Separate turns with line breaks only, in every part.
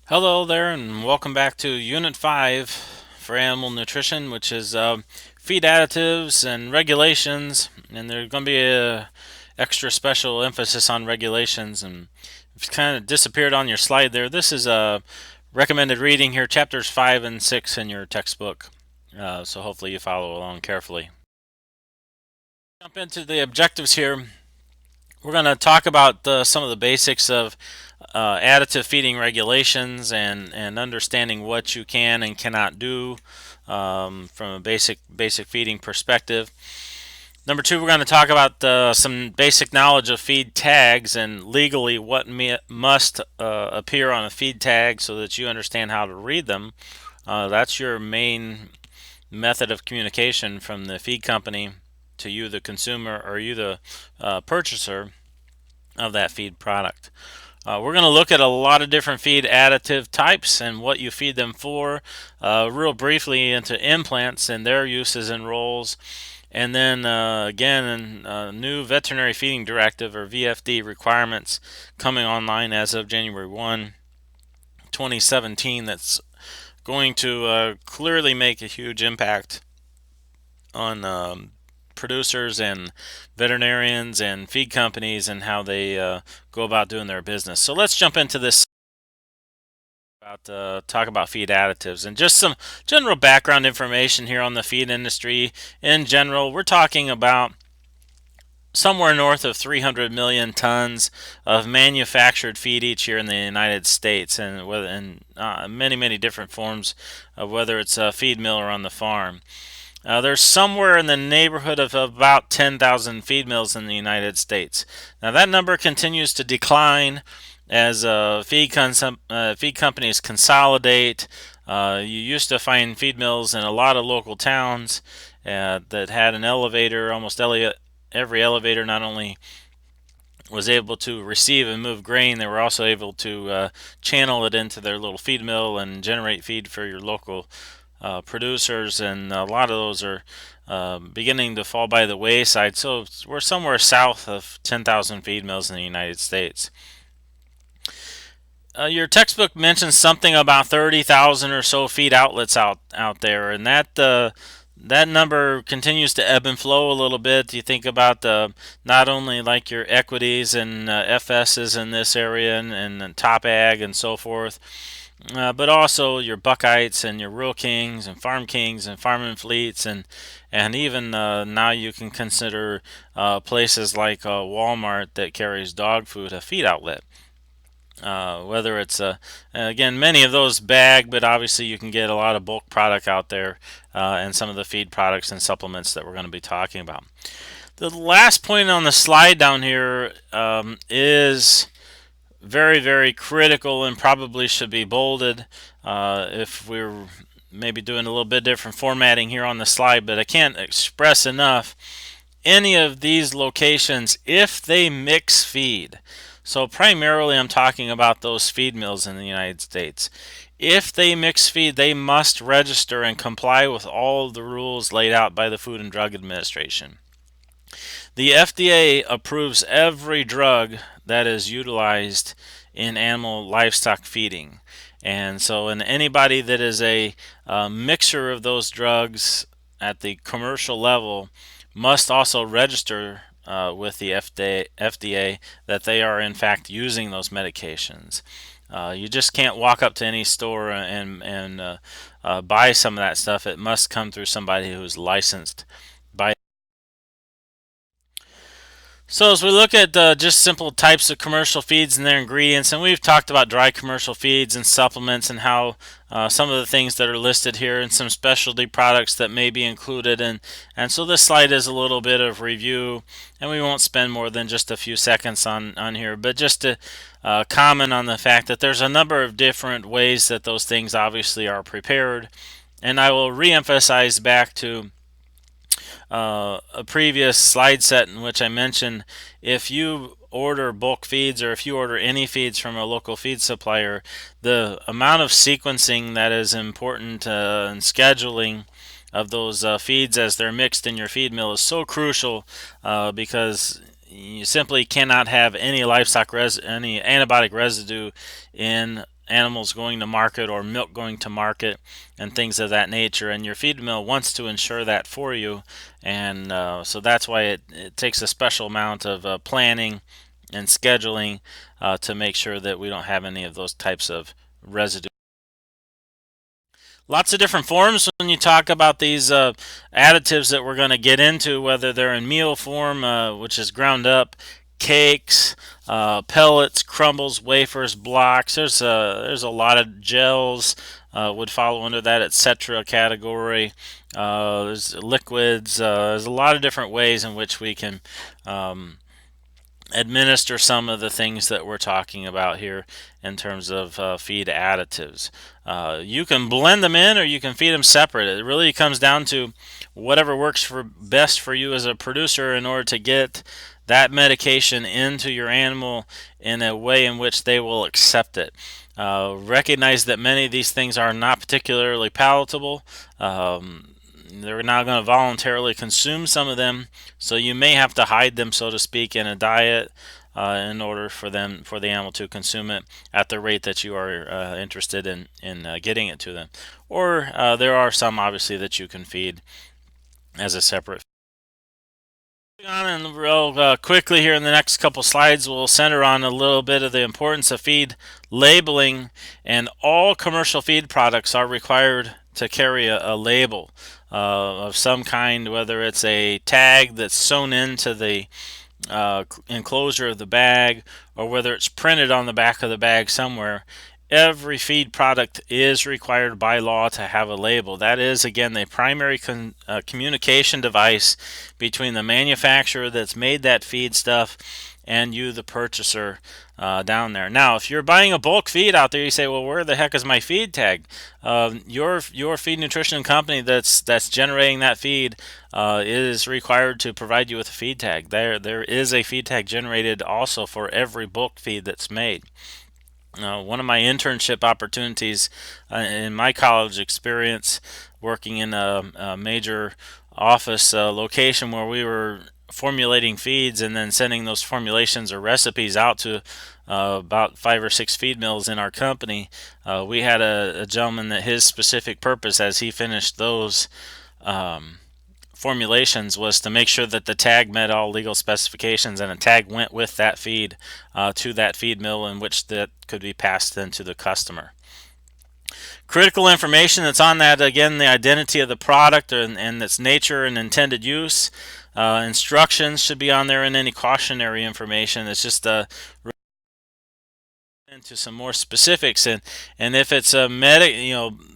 Hello there, and welcome back to Unit 5 for Animal Nutrition, which is feed additives and regulations. And there's going to be a extra special emphasis on regulations. And it's kind of disappeared on your slide there. This is a recommended reading here, chapters 5 and 6 in your textbook. So hopefully you follow along carefully. Jump into the objectives here. We're going to talk about some of the basics of additive feeding regulations and understanding what you can and cannot do from a basic feeding perspective. Number two, we're going to talk about some basic knowledge of feed tags and legally what must appear on a feed tag so that you understand how to read them. That's your main method of communication from the feed company to you, the consumer, or you, the purchaser of that feed product. We're going to look at a lot of different feed additive types and what you feed them for, real briefly into implants and their uses and roles, and then again, new veterinary feeding directive or VFD requirements coming online as of January 1, 2017 that's going to clearly make a huge impact on producers and veterinarians and feed companies and how they go about doing their business. So let's jump into this talk about feed additives and just some general background information here on the feed industry in general. We're talking about somewhere north of 300 million tons of manufactured feed each year in the United States, and many different forms of whether it's a feed mill or on the farm. There's somewhere in the neighborhood of about 10,000 feed mills in the United States. Now that number continues to decline as feed companies consolidate. You used to find feed mills in a lot of local towns that had an elevator. Almost every elevator not only was able to receive and move grain, they were also able to channel it into their little feed mill and generate feed for your local producers, and a lot of those are beginning to fall by the wayside. So we're somewhere south of 10,000 feed mills in the United States. Your textbook mentions something about 30,000 or so feed outlets out there, and that number continues to ebb and flow a little bit. You think about not only like your equities and FSs in this area and top ag and so forth, but also your Buckeyes and your Rural Kings and Farming Fleets, and even now you can consider places like Walmart that carries dog food a feed outlet. Whether it's again, many of those bag, but obviously you can get a lot of bulk product out there, and some of the feed products and supplements that we're going to be talking about. The last point on the slide down here is very critical and probably should be bolded if we're maybe doing a little bit different formatting here on the slide, but I can't express enough any of these locations if they mix feed. So primarily I'm talking about those feed mills in the United States. If they mix feed, they must register and comply with all of the rules laid out by the Food and Drug Administration. The FDA approves every drug that is utilized in animal livestock feeding. And so anybody that is a mixer of those drugs at the commercial level must also register with the FDA that they are in fact using those medications. You just can't walk up to any store and buy some of that stuff. It must come through somebody who's licensed by. So as we look at just simple types of commercial feeds and their ingredients, and we've talked about dry commercial feeds and supplements and how some of the things that are listed here and some specialty products that may be included, and so this slide is a little bit of review, and we won't spend more than just a few seconds on here, but just to comment on the fact that there's a number of different ways that those things obviously are prepared, and I will re-emphasize back to a previous slide set in which I mentioned if you order bulk feeds or if you order any feeds from a local feed supplier, the amount of sequencing that is important in scheduling of those feeds as they're mixed in your feed mill is so crucial because you simply cannot have any any antibiotic residue in animals going to market or milk going to market and things of that nature, and your feed mill wants to ensure that for you. And so that's why it takes a special amount of planning and scheduling to make sure that we don't have any of those types of residue. Lots of different forms when you talk about these additives that we're going to get into, whether they're in meal form, which is ground up, cakes, pellets, crumbles, wafers, blocks. There's a lot of gels would follow under that, etc. category. There's liquids. There's a lot of different ways in which we can administer some of the things that we're talking about here in terms of feed additives. You can blend them in or you can feed them separate. It really comes down to whatever works for best for you as a producer in order to get that medication into your animal in a way in which they will accept it. Recognize that many of these things are not particularly palatable. They're not going to voluntarily consume some of them, so you may have to hide them, so to speak, in a diet in order for the animal to consume it at the rate that you are interested in getting it to them. Or there are some obviously that you can feed as a separate. On and real quickly here in the next couple slides, we'll center on a little bit of the importance of feed labeling, and all commercial feed products are required to carry a label of some kind, whether it's a tag that's sewn into the enclosure of the bag or whether it's printed on the back of the bag somewhere. Every feed product is required by law to have a label. That is, again, the primary communication device between the manufacturer that's made that feed stuff and you, the purchaser, down there. Now, if you're buying a bulk feed out there, you say, well, where the heck is my feed tag? Your feed nutrition company that's generating that feed is required to provide you with a feed tag. There is a feed tag generated also for every bulk feed that's made. One of my internship opportunities in my college experience, working in a major office location where we were formulating feeds and then sending those formulations or recipes out to about 5 or 6 feed mills in our company. We had a gentleman that his specific purpose as he finished those formulations was to make sure that the tag met all legal specifications, and a tag went with that feed to that feed mill in which that could be passed then to the customer. Critical information that's on that, again, the identity of the product and its nature and intended use. Instructions should be on there, and any cautionary information. It's just into some more specifics, and if it's a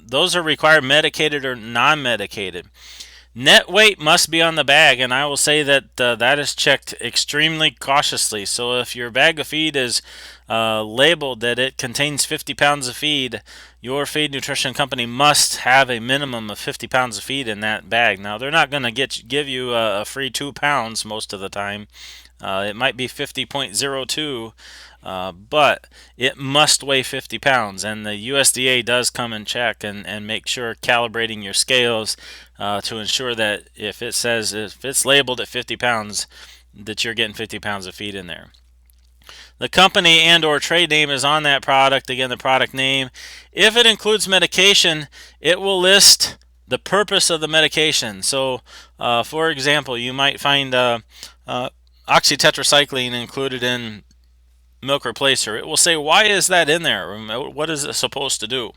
those are required medicated or non-medicated. Net weight must be on the bag, and I will say that that is checked extremely cautiously. So if your bag of feed is labeled that it contains 50 pounds of feed, your feed nutrition company must have a minimum of 50 pounds of feed in that bag. Now, they're not going to give you a free 2 pounds most of the time. It might be 50.02, but it must weigh 50 pounds, and the USDA does come and check and make sure, calibrating your scales to ensure that if it's labeled at 50 pounds, that you're getting 50 pounds of feed in there. The company and or trade name is on that product. Again, the product name. If it includes medication, it will list the purpose of the medication. So, for example, you might find oxytetracycline included in milk replacer. It will say, why is that in there? What is it supposed to do?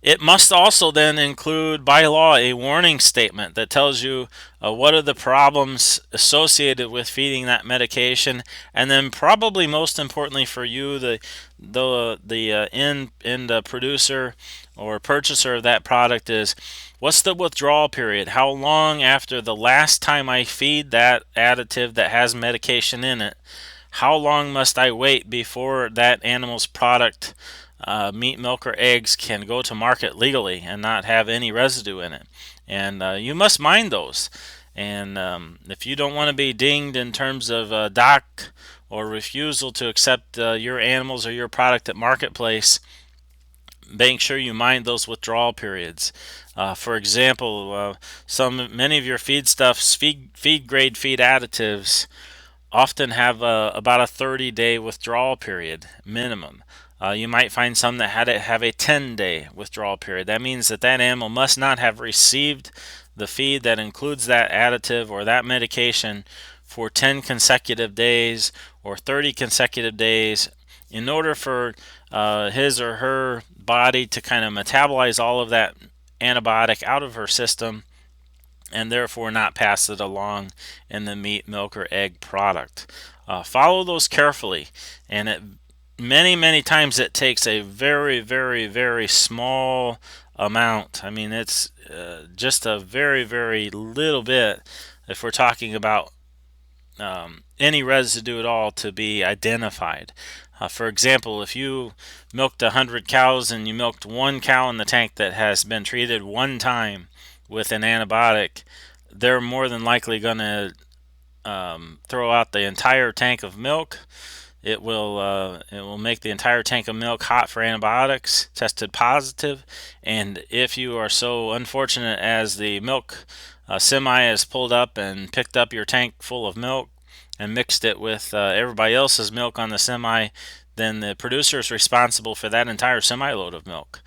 It must also then include, by law, a warning statement that tells you what are the problems associated with feeding that medication, and then probably most importantly for you, the end producer or purchaser of that product, is what's the withdrawal period? How long after the last time I feed that additive that has medication in it, how long must I wait before that animal's product, meat, milk, or eggs, can go to market legally and not have any residue in it? And you must mind those. And if you don't want to be dinged in terms of dock or refusal to accept your animals or your product at marketplace, make sure you mind those withdrawal periods. For example, many of your feed grade feed additives often have about a 30-day withdrawal period minimum. You might find some that have a 10-day withdrawal period. That means that that animal must not have received the feed that includes that additive or that medication for 10 consecutive days or 30 consecutive days in order for his or her body to kind of metabolize all of that antibiotic out of her system and therefore not pass it along in the meat, milk, or egg product. Follow those carefully, and many times it takes a very small amount. I mean, it's just a very little bit if we're talking about any residue at all to be identified. For example, if you milked 100 cows and you milked one cow in the tank that has been treated one time with an antibiotic, they're more than likely going to throw out the entire tank of milk. It will make the entire tank of milk hot for antibiotics, tested positive, and if you are so unfortunate as the milk semi has pulled up and picked up your tank full of milk and mixed it with everybody else's milk on the semi, then the producer is responsible for that entire semi load of milk.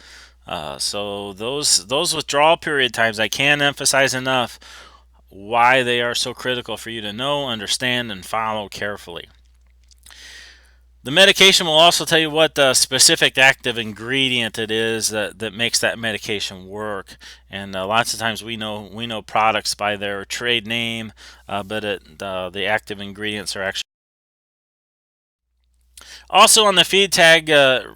So those withdrawal period times, I can't emphasize enough why they are so critical for you to know, understand, and follow carefully. The medication will also tell you what the specific active ingredient it is that makes that medication work. And lots of times we know products by their trade name, but the active ingredients are actually also on the feed tag.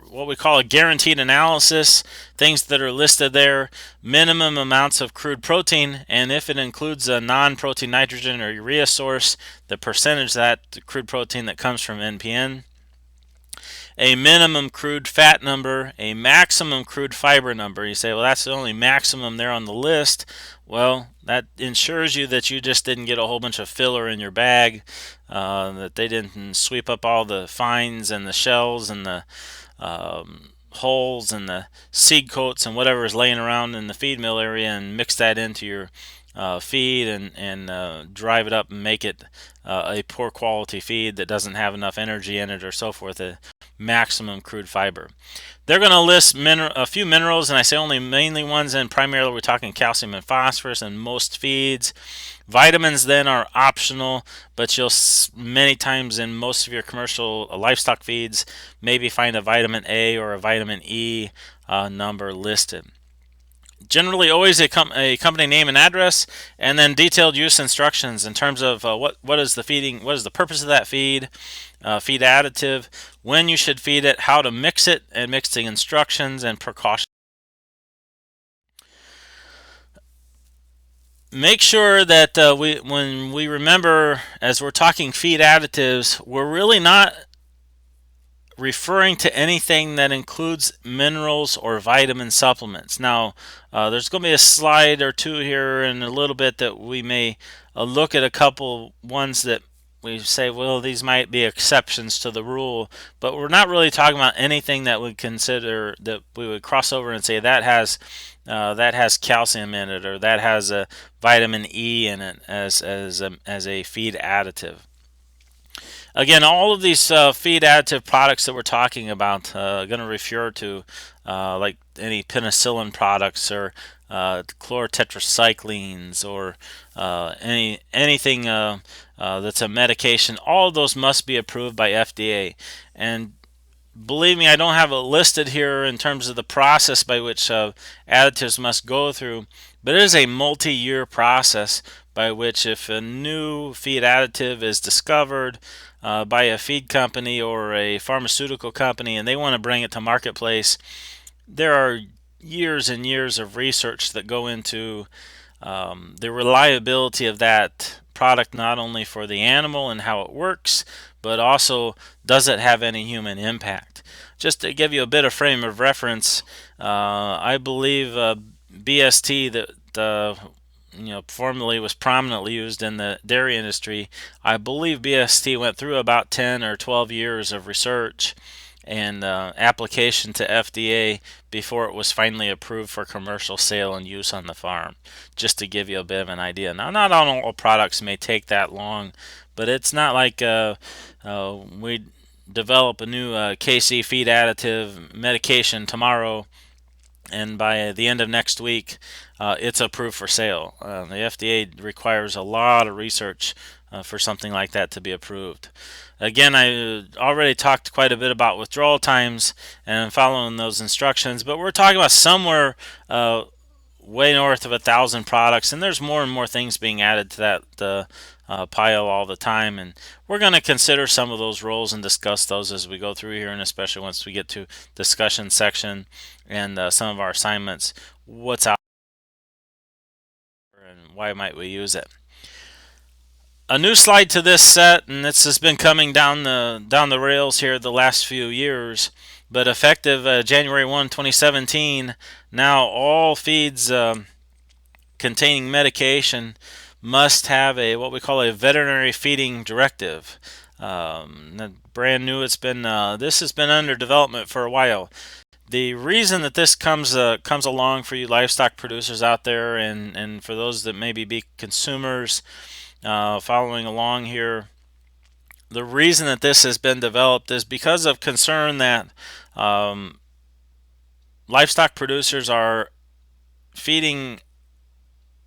What we call a guaranteed analysis, things that are listed there: minimum amounts of crude protein, and if it includes a non-protein nitrogen or urea source, the percentage of that crude protein that comes from NPN. A minimum crude fat number, a maximum crude fiber number. You say, well, that's the only maximum there on the list. Well, that ensures you that you just didn't get a whole bunch of filler in your bag, that they didn't sweep up all the fines and the shells and the holes and the seed coats and whatever is laying around in the feed mill area and mix that into your feed and drive it up and make it a poor quality feed that doesn't have enough energy in it or so forth. Maximum crude fiber. They're going to list a few minerals, and I say only mainly ones, and primarily we're talking calcium and phosphorus in most feeds. Vitamins then are optional, but you'll many times in most of your commercial livestock feeds maybe find a vitamin A or a vitamin E number listed. Generally, always a company name and address, and then detailed use instructions in terms of what is the purpose of that feed, feed additive, when you should feed it, how to mix it, and mixing instructions and precautions. Make sure that when we remember, as we're talking feed additives, we're really not referring to anything that includes minerals or vitamin supplements. Now, there's going to be a slide or two here in a little bit that we may look at a couple ones that we say, well, these might be exceptions to the rule, but we're not really talking about anything that we consider that we would cross over and say that has calcium in it or that has a vitamin E in it as a feed additive. Again, all of these feed additive products that we're talking about going to refer to like any penicillin products or chlorotetracyclines or anything that's a medication. All of those must be approved by FDA. And believe me, I don't have it listed here in terms of the process by which additives must go through, but it is a multi-year process by which if a new feed additive is discovered by a feed company or a pharmaceutical company and they want to bring it to marketplace, there are years and years of research that go into the reliability of that product, not only for the animal and how it works, but also does it have any human impact. Just to give you a bit of frame of reference, I believe BST that formerly was prominently used in the dairy industry. I believe BST went through about 10 or 12 years of research and application to FDA before it was finally approved for commercial sale and use on the farm, just to give you a bit of an idea. Now, not all products may take that long, but it's not like we develop a new KC feed additive medication tomorrow and by the end of next week, it's approved for sale. The FDA requires a lot of research for something like that to be approved. Again, I already talked quite a bit about withdrawal times and following those instructions, but we're talking about somewhere way north of 1,000 products, and there's more and more things being added to that pile all the time. And we're going to consider some of those roles and discuss those as we go through here, and especially once we get to discussion section and some of our assignments. What's out there and why might we use it? A new slide to this set, and this has been coming down the rails here the last few years. But effective January 1, 2017, now all feeds containing medication must have a what we call a veterinary feeding directive. Brand new. This has been under development for a while. The reason that this comes along for you livestock producers out there, and for those that maybe be consumers following along here, the reason that this has been developed is because of concern that livestock producers are feeding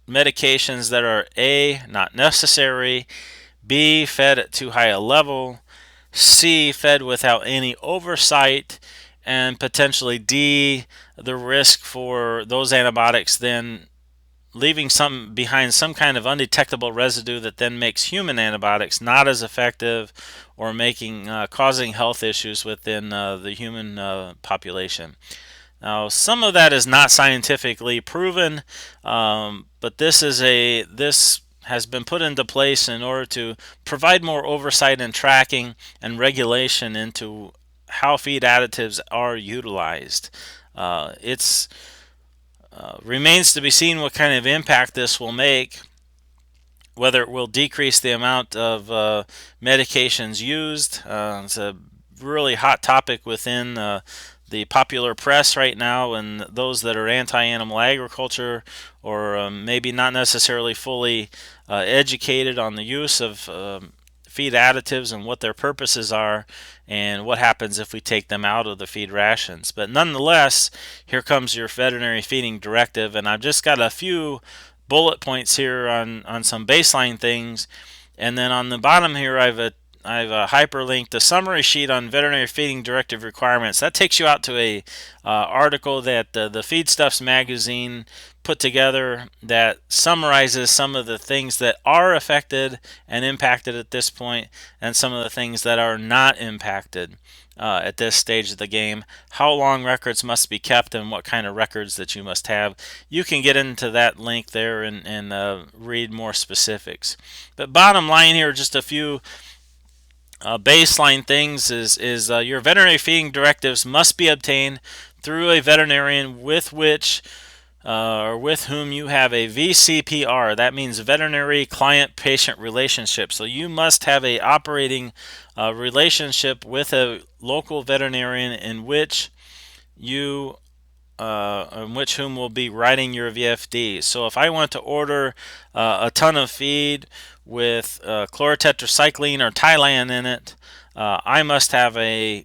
medications that are A, not necessary, B, fed at too high a level, C, fed without any oversight, and potentially D, the risk for those antibiotics then leaving some behind some kind of undetectable residue that then makes human antibiotics not as effective, or causing health issues within the human population. Now, some of that is not scientifically proven, but this has been put into place in order to provide more oversight and tracking and regulation into how feed additives are utilized. It remains to be seen what kind of impact this will make, whether it will decrease the amount of medications used. It's a really hot topic within the popular press right now, and those that are anti-animal agriculture, or maybe not necessarily fully educated on the use of feed additives and what their purposes are and what happens if we take them out of the feed rations. But nonetheless, here comes your veterinary feeding directive, and I've just got a few bullet points here on some baseline things, and then on the bottom here I've hyperlinked a summary sheet on veterinary feeding directive requirements. That takes you out to a article that the Feedstuffs magazine put together that summarizes some of the things that are affected and impacted at this point, and some of the things that are not impacted at this stage of the game, how long records must be kept, and what kind of records that you must have. You can get into that link there and read more specifics. But bottom line here, just a few baseline things is your veterinary feeding directives must be obtained through a veterinarian with whom you have a VCPR. That means veterinary client-patient relationship. So you must have a operating relationship with a local veterinarian in which whom will be writing your VFD. So if I want to order a ton of feed with chlorotetracycline or Tylan in it, I must have a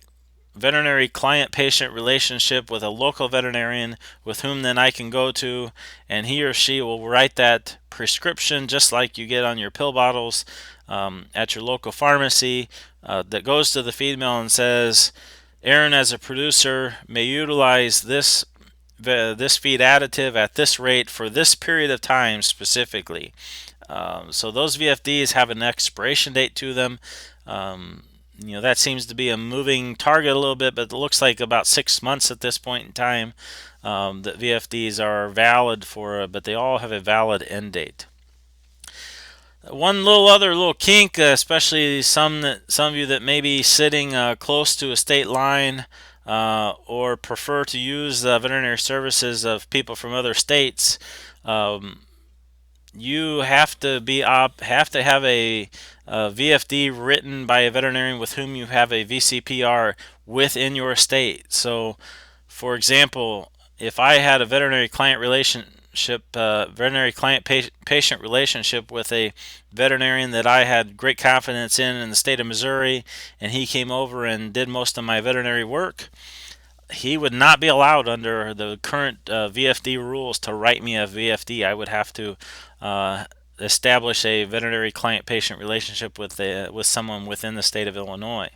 veterinary client-patient relationship with a local veterinarian with whom then I can go to, and he or she will write that prescription just like you get on your pill bottles at your local pharmacy, that goes to the feed mill and says, Aaron, as a producer, may utilize this feed additive at this rate for this period of time specifically. So those VFDs have an expiration date to them. That seems to be a moving target a little bit, but it looks like about 6 months at this point in time that VFDs are valid for, but they all have a valid end date. One little kink, especially some of you that may be sitting close to a state line or prefer to use veterinary services of people from other states. you have to have a VFD written by a veterinarian with whom you have a VCPR within your state. So, for example, if I had a veterinary client patient relationship with a veterinarian that I had great confidence in the state of Missouri, and he came over and did most of my veterinary work, he would not be allowed under the current VFD rules to write me a VFD. I would have to uh, establish a veterinary client-patient relationship with someone within the state of Illinois.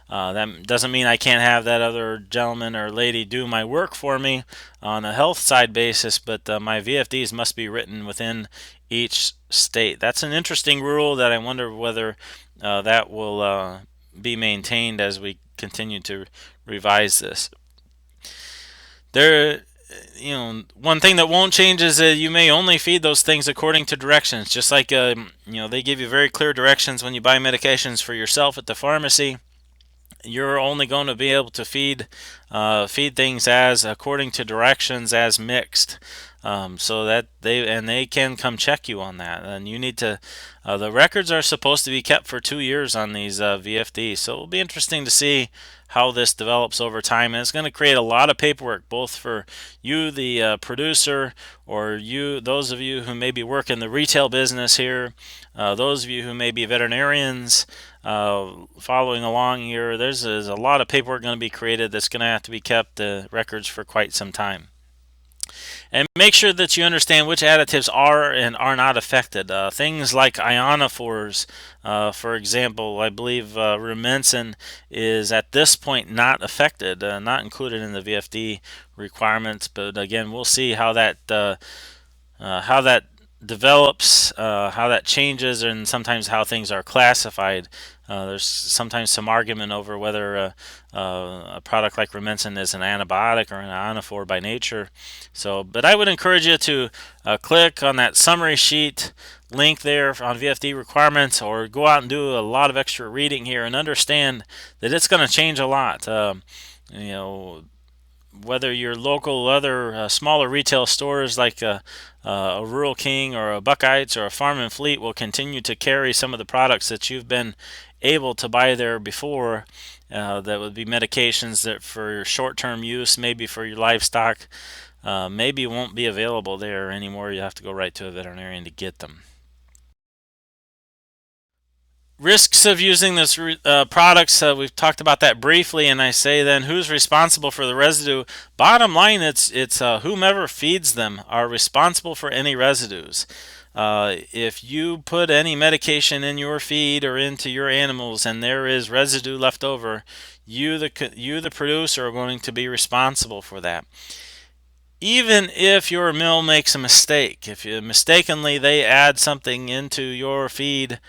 That doesn't mean I can't have that other gentleman or lady do my work for me on a health side basis, but my VFDs must be written within each state. That's an interesting rule that I wonder whether that will be maintained as we continue to revise this. There, one thing that won't change is that you may only feed those things according to directions. Just like they give you very clear directions when you buy medications for yourself at the pharmacy. You're only going to be able to feed things as according to directions as mixed. So that they can come check you on that, and you need to. The records are supposed to be kept for 2 years on these VFDs, so it'll be interesting to see how this develops over time, and it's going to create a lot of paperwork, both for you, the producer, or those of you who maybe work in the retail business here, those of you who may be veterinarians. Following along here, there's a lot of paperwork going to be created that's going to have to be kept records for quite some time. And make sure that you understand which additives are and are not affected. Things like ionophores, for example, I believe rumensin is at this point not affected, not included in the VFD requirements. But again, we'll see how that develops, how that changes, and sometimes how things are classified. There's sometimes some argument over whether a product like rumensin is an antibiotic or an ionophore by nature. So, but I would encourage you to click on that summary sheet link there on VFD requirements, or go out and do a lot of extra reading here and understand that it's going to change a lot. You know, whether your local other smaller retail stores like a Rural King or a Buckeyes or a Farm and Fleet will continue to carry some of the products that you've been able to buy there before. That would be medications that for short-term use, maybe for your livestock, maybe won't be available there anymore. You have to go right to a veterinarian to get them. Risks of using this products, we've talked about that briefly, and I say then who's responsible for the residue. Bottom line, it's whomever feeds them are responsible for any residues. If you put any medication in your feed or into your animals and there is residue left over, you the producer are going to be responsible for that. Even if your mill makes a mistake, if you mistakenly they add something into your feed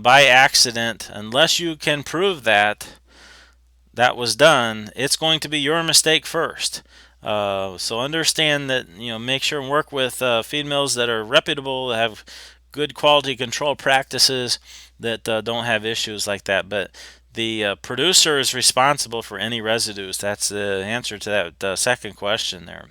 by accident, unless you can prove that was done, it's going to be your mistake first. So understand that, make sure and work with feed mills that are reputable, have good quality control practices, that don't have issues like that. But the producer is responsible for any residues. That's the answer to that second question there.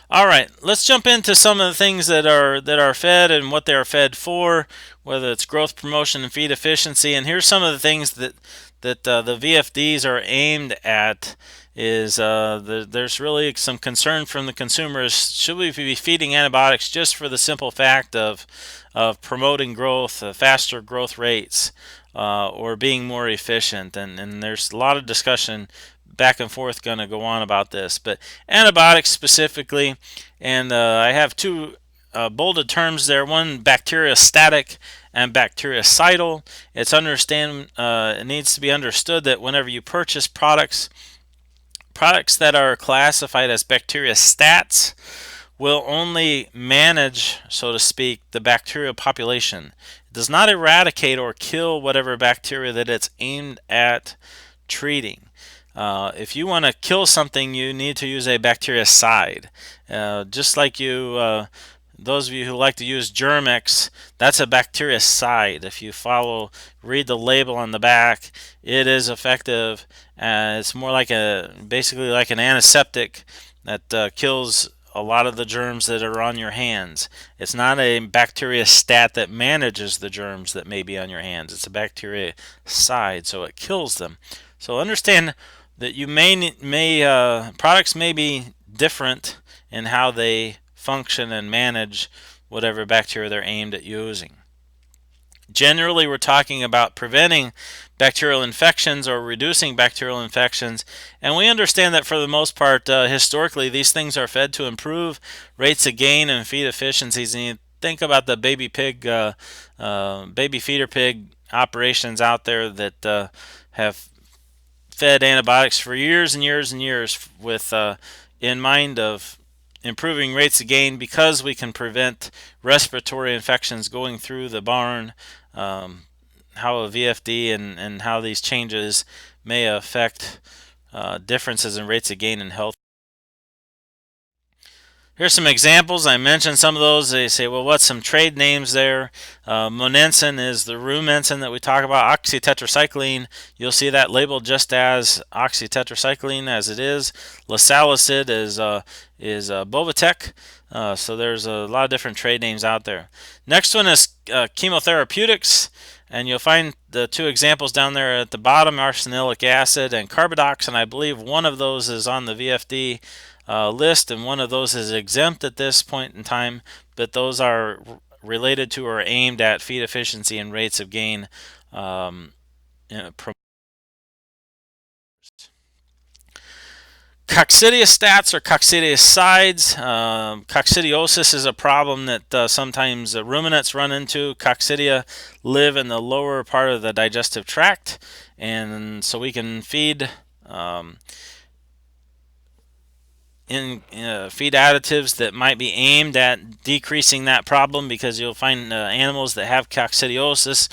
All right, let's jump into some of the things that are fed and what they are fed for, whether it's growth promotion and feed efficiency. And here's some of the things that the VFDs are aimed at. There's really some concern from the consumers. Should we be feeding antibiotics just for the simple fact of promoting growth, faster growth rates, or being more efficient? And there's a lot of discussion back and forth going to go on about this, but antibiotics specifically, and I have two bolded terms there. One, bacteriostatic and bactericidal. It needs to be understood that whenever you purchase products that are classified as bacteriostats will only manage, so to speak, the bacterial population. It does not eradicate or kill whatever bacteria that it's aimed at treating. If you want to kill something, you need to use a bactericide. Just like those of you who like to use Germ-X, that's a bactericide. If you read the label on the back, it is effective. It's more like basically like an antiseptic that kills a lot of the germs that are on your hands. It's not a bacteriostat that manages the germs that may be on your hands. It's a bactericide, so it kills them. So understand that you may products may be different in how they function and manage whatever bacteria they're aimed at using. Generally, we're talking about preventing bacterial infections or reducing bacterial infections, and we understand that for the most part, historically, these things are fed to improve rates of gain and feed efficiencies. And you think about the baby feeder pig operations out there that have fed antibiotics for years and years and years with in mind of improving rates of gain because we can prevent respiratory infections going through the barn. How a VFD and how these changes may affect differences in rates of gain and health. Here's some examples. I mentioned some of those. They say, well, what's some trade names there? Monensin is the rumensin that we talk about. Oxytetracycline, you'll see that labeled just as oxytetracycline as it is. Lasalicid is Bovatec. So there's a lot of different trade names out there. Next one is chemotherapeutics. And you'll find the two examples down there at the bottom, arsenalic acid and carbidox, and I believe one of those is on the VFD list, and one of those is exempt at this point in time, but those are related to or aimed at feed efficiency and rates of gain. Coccidiostats or coccidiosides. Coccidiosis is a problem that sometimes ruminants run into. Coccidia live in the lower part of the digestive tract, and so we can feed feed additives that might be aimed at decreasing that problem, because you'll find animals that have coccidiosis,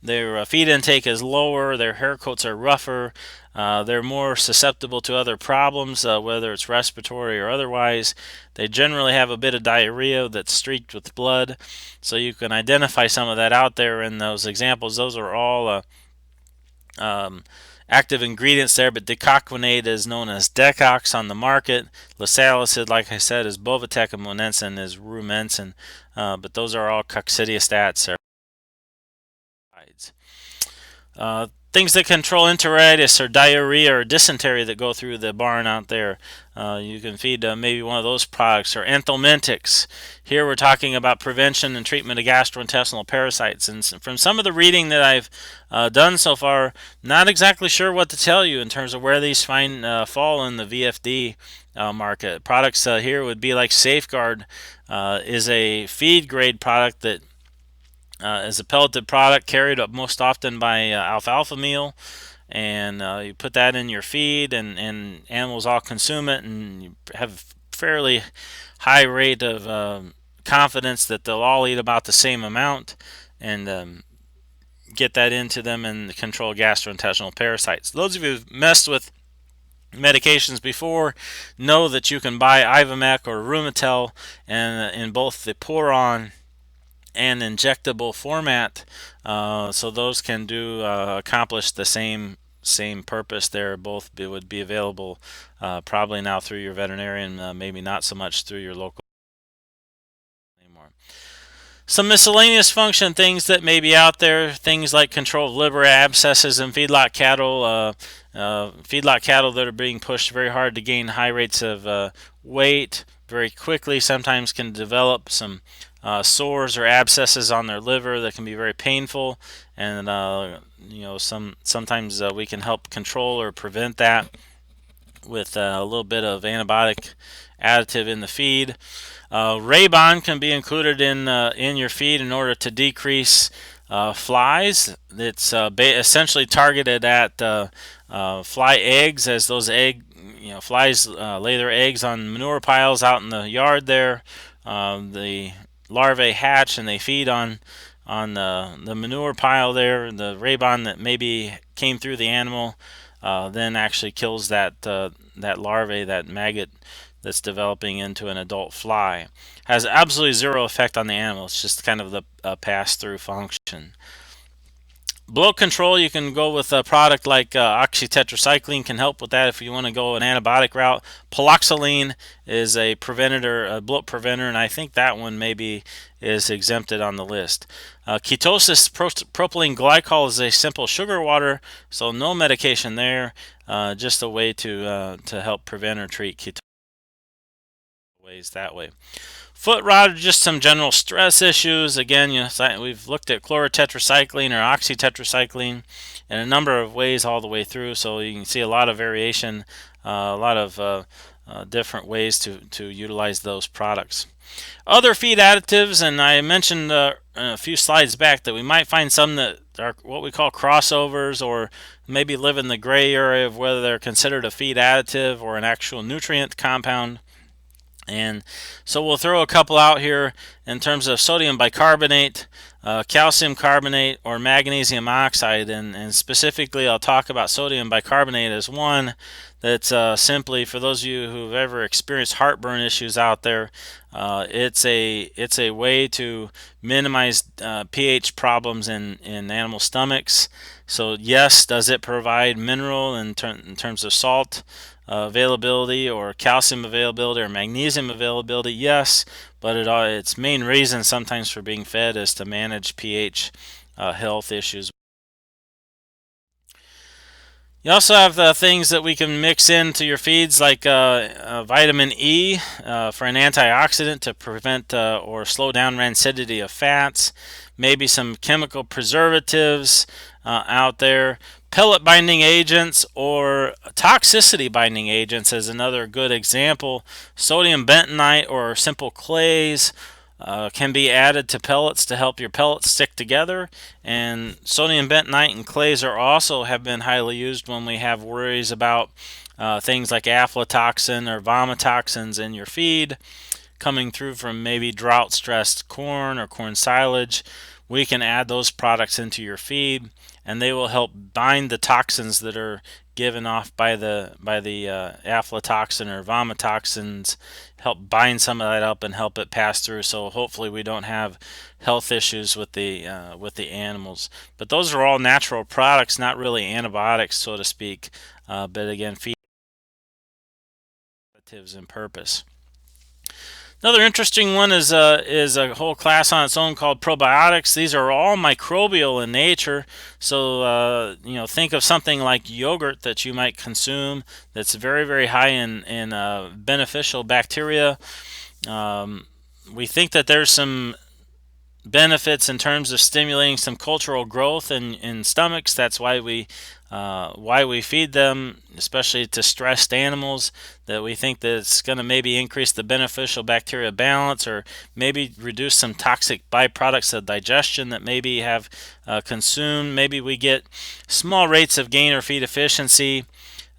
their feed intake is lower, their hair coats are rougher, they're more susceptible to other problems, whether it's respiratory or otherwise. They generally have a bit of diarrhea that's streaked with blood, so you can identify some of that out there in those examples. Those are all active ingredients there, but decoquinate is known as Decox on the market. Lasalicid, like I said, is Bovatec, and Monensin is rumensin, but those are all coccidiostats. Things that control enteritis or diarrhea or dysentery that go through the barn out there. You can feed maybe one of those products, or anthelmintics. Here we're talking about prevention and treatment of gastrointestinal parasites. And from some of the reading that I've done so far, not exactly sure what to tell you in terms of where these fall in the VFD market. Products here would be like Safeguard, is a feed grade product that is a pelleted product carried up most often by alfalfa meal, and you put that in your feed, and animals all consume it, and you have a fairly high rate of confidence that they'll all eat about the same amount, and get that into them and control gastrointestinal parasites. Those of you who've messed with medications before know that you can buy Ivomec or Rumetel, and in both the pour-on and injectable format, so those can accomplish the same purpose there. Both would be available probably now through your veterinarian, maybe not so much through your local anymore. Some miscellaneous function things that may be out there, things like control of liver abscesses in feedlot cattle. Feedlot cattle that are being pushed very hard to gain high rates of weight very quickly sometimes can develop some sores or abscesses on their liver that can be very painful, and sometimes we can help control or prevent that with a little bit of antibiotic additive in the feed. Rabon can be included in your feed in order to decrease flies. It's essentially targeted at fly eggs, as those flies lay their eggs on manure piles out in the yard there. The larvae hatch and they feed on the manure pile there. The Rabon that maybe came through the animal then actually kills that larvae, that maggot that's developing into an adult fly. Has absolutely zero effect on the animal. It's just kind of the pass-through function. Bloat control, you can go with a product like oxytetracycline can help with that if you want to go an antibiotic route. Paloxolene is a preventer, a bloat preventer, and I think that one maybe is exempted on the list. Ketosis, propylene glycol is a simple sugar water, so no medication there, just a way to help prevent or treat ketosis ways that way. Foot rot are just some general stress issues. Again, we've looked at chlorotetracycline or oxytetracycline in a number of ways all the way through, so you can see a lot of variation, a lot of different ways to utilize those products. Other feed additives, and I mentioned a few slides back that we might find some that are what we call crossovers, or maybe live in the gray area of whether they're considered a feed additive or an actual nutrient compound. And so we'll throw a couple out here in terms of sodium bicarbonate, calcium carbonate, or magnesium oxide. And specifically, I'll talk about sodium bicarbonate as one that's simply, for those of you who've ever experienced heartburn issues out there, it's a way to minimize pH problems in animal stomachs. So yes, does it provide mineral in terms of salt availability or calcium availability or magnesium availability? Yes, but its main reason sometimes for being fed is to manage pH health issues. You also have the things that we can mix into your feeds, like vitamin E for an antioxidant to prevent or slow down rancidity of fats. Maybe some chemical preservatives out there. Pellet binding agents or toxicity binding agents is another good example. Sodium bentonite or simple clays can be added to pellets to help your pellets stick together, and sodium bentonite and clays are also have been highly used when we have worries about things like aflatoxin or vomitoxins in your feed coming through from maybe drought stressed corn or corn silage. We can add those products into your feed, and they will help bind the toxins that are given off by the aflatoxin or vomitoxins, help bind some of that up and help it pass through. So hopefully we don't have health issues with the animals. But those are all natural products, not really antibiotics, so to speak. But again, feed additives and purpose. Another interesting one is a whole class on its own called probiotics. These are all microbial in nature. So think of something like yogurt that you might consume that's very, very high in beneficial bacteria. We think that there's some benefits in terms of stimulating some cultural growth in stomachs. That's why we feed them, especially to stressed animals, that we think that it's going to maybe increase the beneficial bacteria balance or maybe reduce some toxic byproducts of digestion that maybe have consumed. Maybe we get small rates of gain or feed efficiency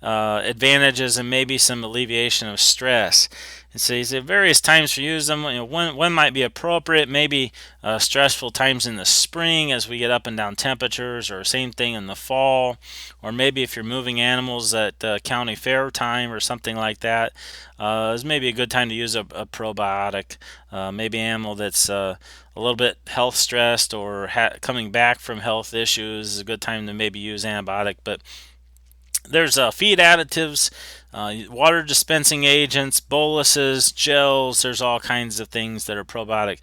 advantages and maybe some alleviation of stress. And so these are various times to use them. One might be appropriate, maybe stressful times in the spring as we get up and down temperatures, or same thing in the fall, or maybe if you're moving animals at county fair time or something like that. It's maybe a good time to use a probiotic. Maybe an animal that's a little bit health stressed or coming back from health issues is a good time to maybe use antibiotic. But there's feed additives, water dispensing agents, boluses, gels. There's all kinds of things that are probiotic.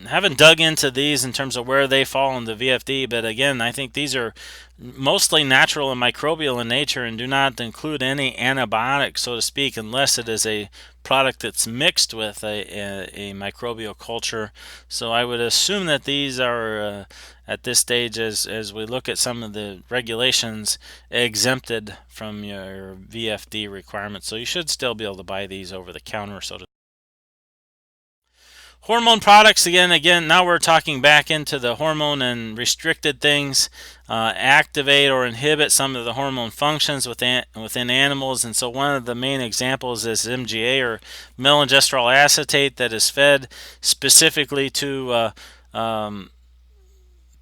Haven't dug into these in terms of where they fall in the VFD, but again, I think these are mostly natural and microbial in nature and do not include any antibiotics, so to speak, unless it is a product that's mixed with a microbial culture. So I would assume that these are at this stage, as we look at some of the regulations, exempted from your VFD requirements. So you should still be able to buy these over the counter, so to. Hormone products, again, now we're talking back into the hormone and restricted things, activate or inhibit some of the hormone functions within animals. And so one of the main examples is MGA, or melangestrol acetate, that is fed specifically to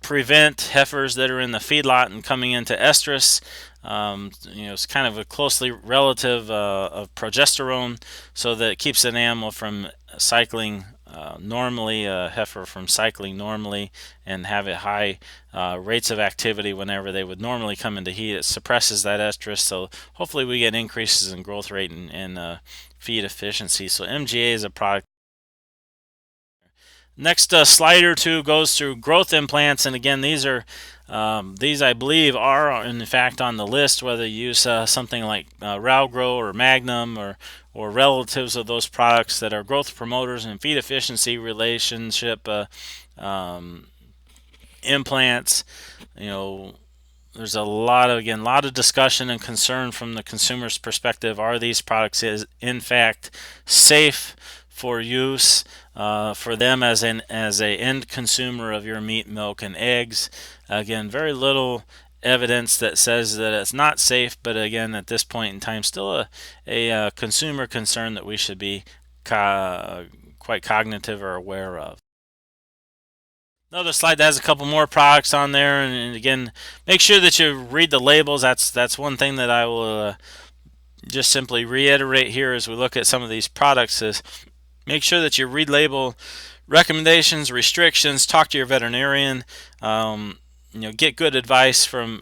prevent heifers that are in the feedlot and coming into estrus. It's kind of a closely relative of progesterone, so that it keeps an animal from cycling normally a heifer from cycling normally and have a high rates of activity whenever they would normally come into heat. It suppresses that estrus, so hopefully we get increases in growth rate and feed efficiency. So MGA is a product. Next slide or two goes through growth implants, and again, these I believe are in fact on the list. Whether you use something like Ralgrow or Magnum or relatives of those products that are growth promoters and feed efficiency relationship implants, you know, there's a lot of discussion and concern from the consumer's perspective. Are these products in fact safe for use for them as a end consumer of your meat, milk, and eggs? Again, very little evidence that says that it's not safe, but again, at this point in time, still a consumer concern that we should be quite cognitive or aware of. Another slide that has a couple more products on there, and again, make sure that you read the labels. That's one thing that I will just simply reiterate here as we look at some of these products is make sure that you read label recommendations, restrictions, talk to your veterinarian, get good advice from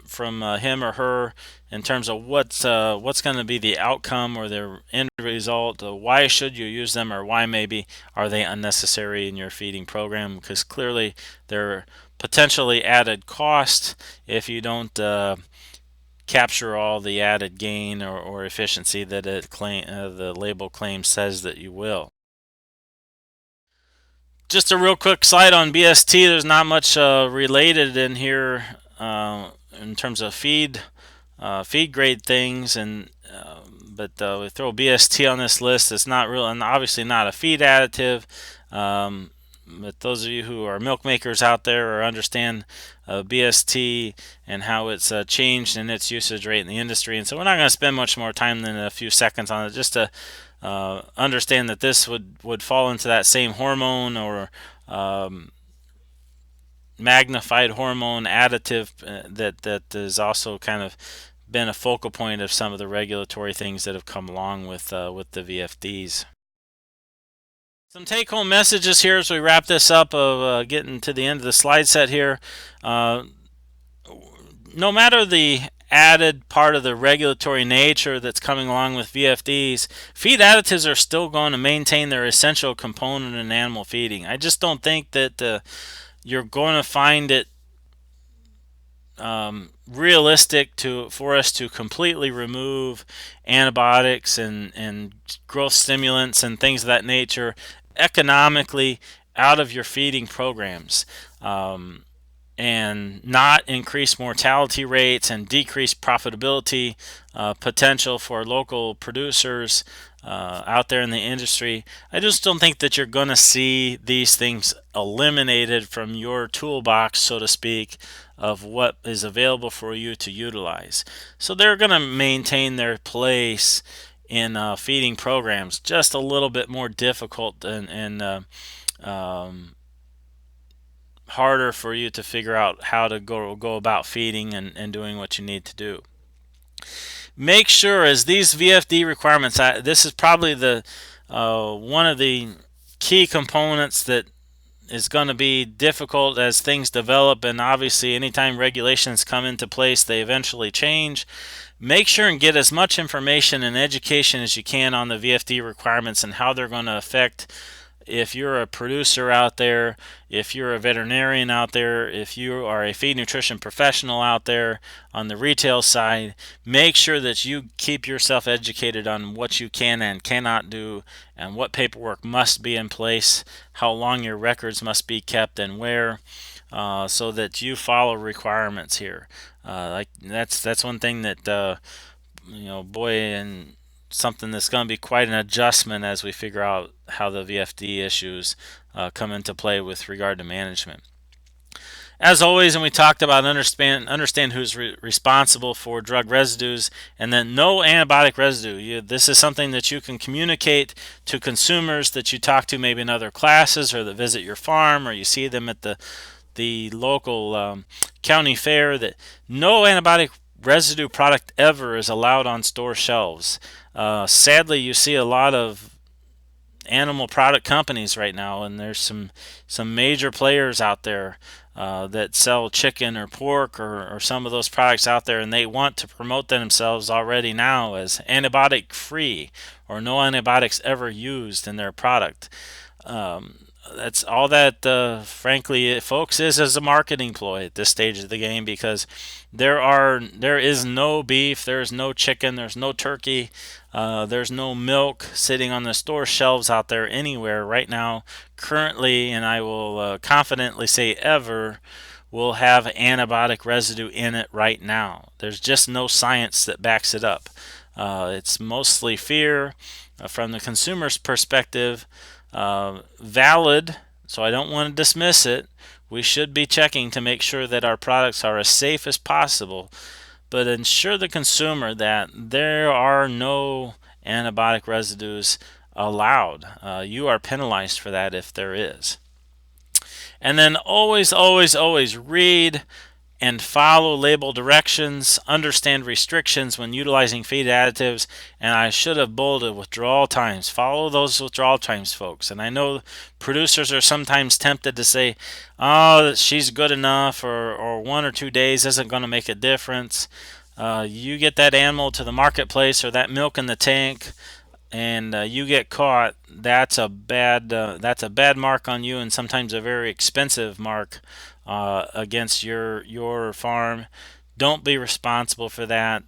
him or her in terms of what's going to be the outcome or the end result. Why should you use them, or why maybe are they unnecessary in your feeding program? Because clearly they're potentially added cost if you don't capture all the added gain or efficiency that the label claim says that you will. Just a real quick slide on BST. There's not much related in here in terms of feed grade things, but we throw BST on this list. It's not real, and obviously not a feed additive. But those of you who are milk makers out there or understand BST and how it's changed in its usage rate in the industry, and so we're not going to spend much more time than a few seconds on it, just to understand that this would fall into that same hormone or magnified hormone additive that is also kind of been a focal point of some of the regulatory things that have come along with the VFDs. Some take-home messages here as we wrap this up of getting to the end of the slide set here. No matter the added part of the regulatory nature that's coming along with VFDs, feed additives are still going to maintain their essential component in animal feeding. I just don't think that you're going to find it realistic for us to completely remove antibiotics and growth stimulants and things of that nature economically out of your feeding programs, and not increase mortality rates and decrease profitability potential for local producers out there in the industry. I just don't think that you're going to see these things eliminated from your toolbox, so to speak, of what is available for you to utilize. So they're going to maintain their place in feeding programs, just a little bit more difficult and harder for you to figure out how to go about feeding and doing what you need to do. Make sure as these VFD requirements, this is probably the one of the key components that is going to be difficult as things develop, and obviously anytime regulations come into place they eventually change. Make sure and get as much information and education as you can on the VFD requirements and how they're going to affect, if you're a producer out there, if you're a veterinarian out there, if you are a feed nutrition professional out there on the retail side. Make sure that you keep yourself educated on what you can and cannot do, and what paperwork must be in place, how long your records must be kept, and where, so that you follow requirements here. Like that's one thing that boy, and something that's going to be quite an adjustment as we figure out how the VFD issues come into play with regard to management. As always, and we talked about understand who's responsible for drug residues, and then no antibiotic residue. This is something that you can communicate to consumers that you talk to maybe in other classes, or that visit your farm, or you see them at the local county fair, that no antibiotic residue product ever is allowed on store shelves. Sadly, you see a lot of animal product companies right now, and there's some major players out there that sell chicken or pork or some of those products out there, and they want to promote themselves already now as antibiotic free or no antibiotics ever used in their product. That's all that, frankly, folks, is as a marketing ploy at this stage of the game, because there is no beef, there's no chicken, there's no turkey, there's no milk sitting on the store shelves out there anywhere right now, currently, and I will confidently say ever, will have antibiotic residue in it right now. There's just no science that backs it up. It's mostly fear from the consumer's perspective. Valid, so I don't want to dismiss it. We should be checking to make sure that our products are as safe as possible, but ensure the consumer that there are no antibiotic residues allowed. You are penalized for that if there is. And then always, always, always read and follow label directions, understand restrictions when utilizing feed additives, and I should have bolded withdrawal times. Follow those withdrawal times, folks. And I know producers are sometimes tempted to say, oh, she's good enough, or 1 or 2 days isn't going to make a difference. You get that animal to the marketplace or that milk in the tank, and you get caught, that's a bad mark on you, and sometimes a very expensive mark against your farm. Don't be responsible for that.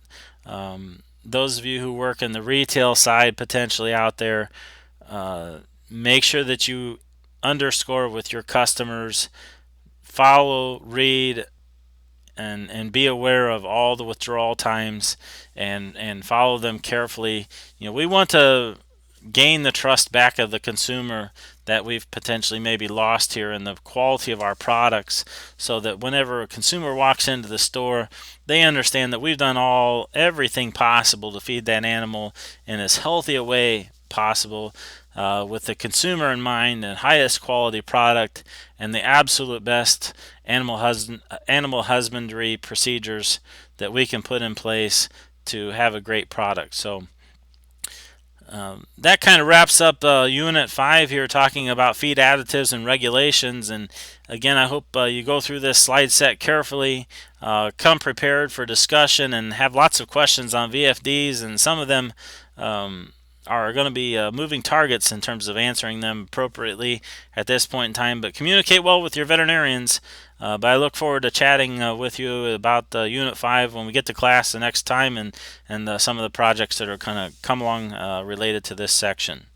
Those of you who work in the retail side potentially out there, make sure that you underscore with your customers, follow, read, and be aware of all the withdrawal times, and follow them carefully. We want to gain the trust back of the consumer that we've potentially maybe lost here in the quality of our products, so that whenever a consumer walks into the store, they understand that we've done everything possible to feed that animal in as healthy a way possible, with the consumer in mind, and highest quality product and the absolute best animal husbandry procedures that we can put in place to have a great product. So that kind of wraps up Unit 5 here, talking about feed additives and regulations. And again, I hope you go through this slide set carefully, come prepared for discussion, and have lots of questions on VFDs, and some of them are going to be moving targets in terms of answering them appropriately at this point in time. But communicate well with your veterinarians. But I look forward to chatting with you about Unit 5 when we get to class the next time, and some of the projects that are kind of come along related to this section.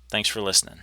Thanks for listening.